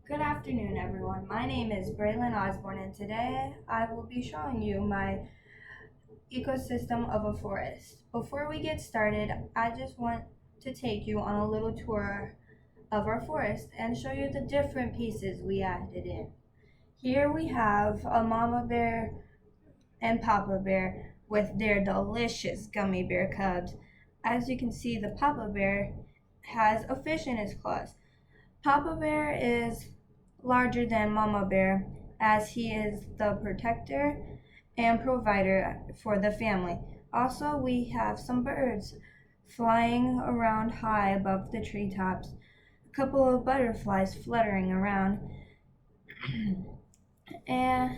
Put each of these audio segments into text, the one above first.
Good afternoon, everyone. My name is Braylynne Osborne, and today I will be showing you my ecosystem of a forest. Before we get started, I just want to take you on a little tour of our forest and show you the different pieces we added in. Here we have a mama bear and papa bear with their delicious gummy bear cubs. As you can see, the papa bear has a fish in his claws. Papa Bear is larger than Mama Bear as he is the protector and provider for the family. Also, we have some birds flying around high above the treetops, a couple of butterflies fluttering around, and,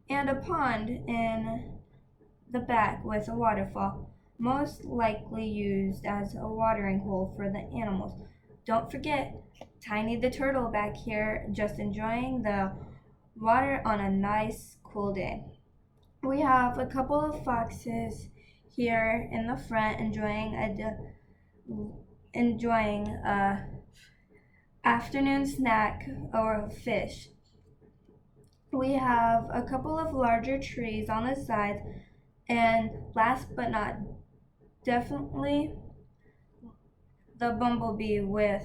and a pond in the back with a waterfall, most likely used as a watering hole for the animals. Don't forget Tiny the turtle back here just enjoying the water on a nice cool day. We have a couple of foxes here in the front enjoying a afternoon snack or fish. We have a couple of larger trees on the sides, and last but not definitely the bumblebee with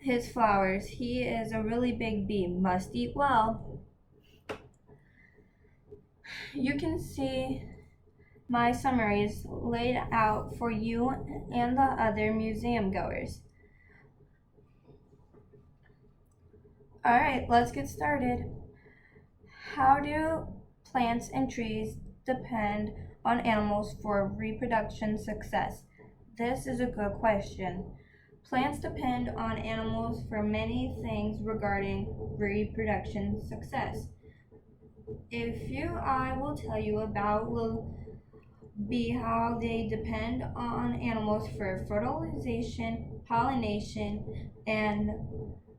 his flowers. He is a really big bee, must eat well. You can see my summaries laid out for you and the other museum goers. Alright, let's get started. How do plants and trees depend on animals for reproduction success? This is a good question. Plants depend on animals for many things regarding reproduction success. A few I will tell you about will be how they depend on animals for fertilization, pollination, and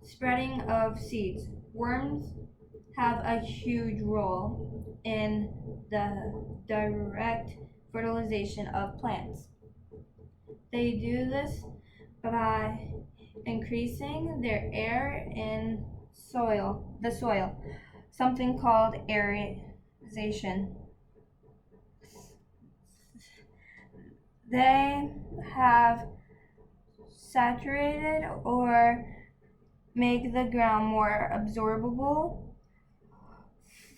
spreading of seeds. Worms have a huge role in the direct fertilization of plants. They do this by increasing their air in the soil, something called aeration. They have saturated or make the ground more absorbable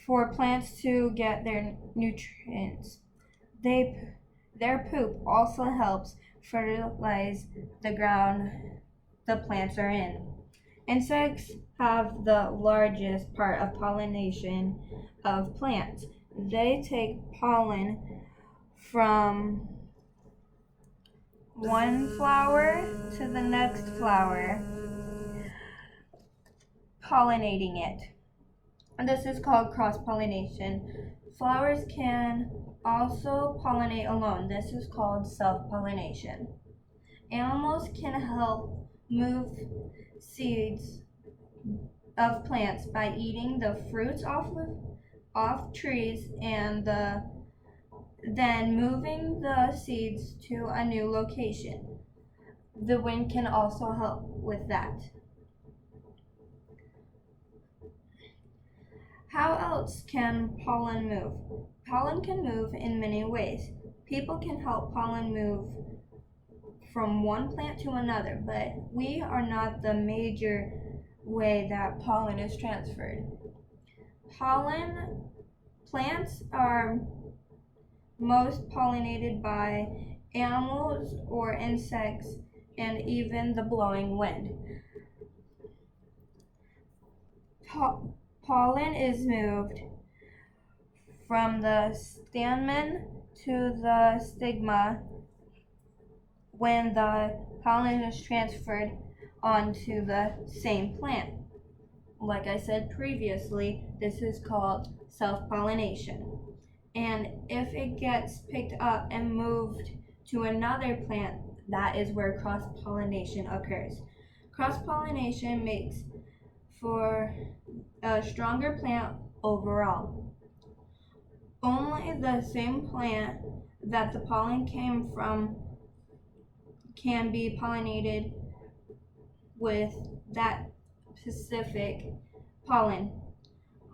for plants to get their nutrients. Their poop also helps fertilize the ground the plants are in. Insects have the largest part of pollination of plants. They take pollen from one flower to the next flower, pollinating it. And this is called cross-pollination. Flowers can also pollinate alone. This is called self-pollination. Animals can help move seeds of plants by eating the fruits off trees and then moving the seeds to a new location. The wind can also help with that. How else can pollen move? Pollen can move in many ways. People can help pollen move from one plant to another, but we are not the major way that pollen is transferred. Plants are most pollinated by animals or insects and even the blowing wind. Pollen is moved from the stamen to the stigma when the pollen is transferred onto the same plant. Like I said previously, this is called self-pollination. And if it gets picked up and moved to another plant, that is where cross-pollination occurs. Cross-pollination makes for a stronger plant overall. Only the same plant that the pollen came from can be pollinated with that specific pollen.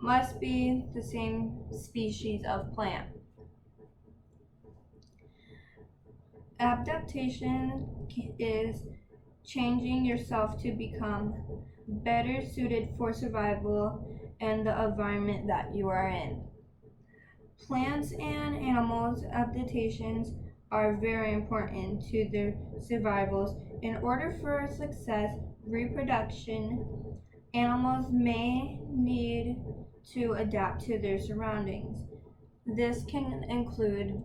Must be the same species of plant. Adaptation is changing yourself to become better suited for survival in the environment that you are in. Plants and animals' adaptations are very important to their survivals. In order for success reproduction, animals may need to adapt to their surroundings. This can include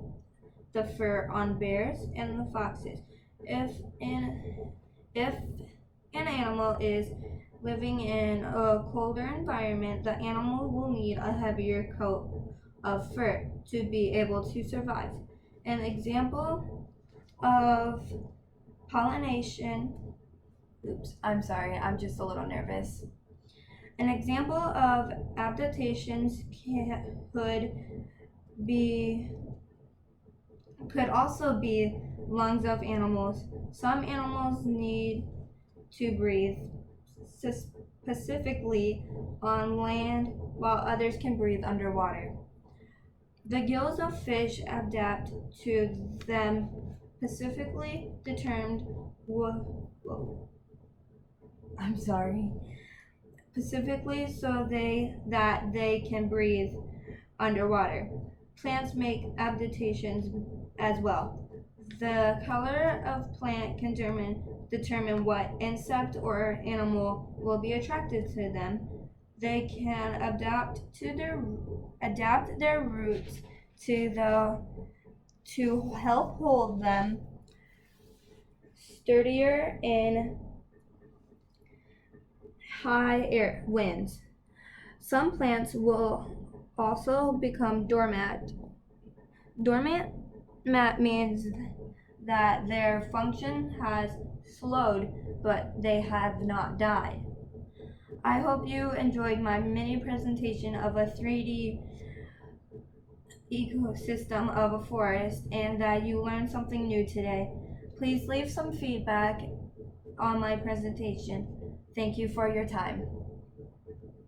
the fur on bears and the foxes. If an animal is living in a colder environment, the animal will need a heavier coat of fur to be able to survive. An example of pollination, I'm sorry, I'm just a little nervous. An example of adaptations could also be lungs of animals. Some animals need to breathe specifically on land, while others can breathe underwater. The gills of fish adapt to them specifically determined specifically so that they can breathe underwater. Plants make adaptations as well. The color of plant can determine what insect or animal will be attracted to them. They can adapt their roots to help hold them sturdier in high air winds. Some plants will also become dormant. Dormant means that their function has slowed, but they have not died. I hope you enjoyed my mini presentation of a 3D ecosystem of a forest and that you learned something new today. Please leave some feedback on my presentation. Thank you for your time.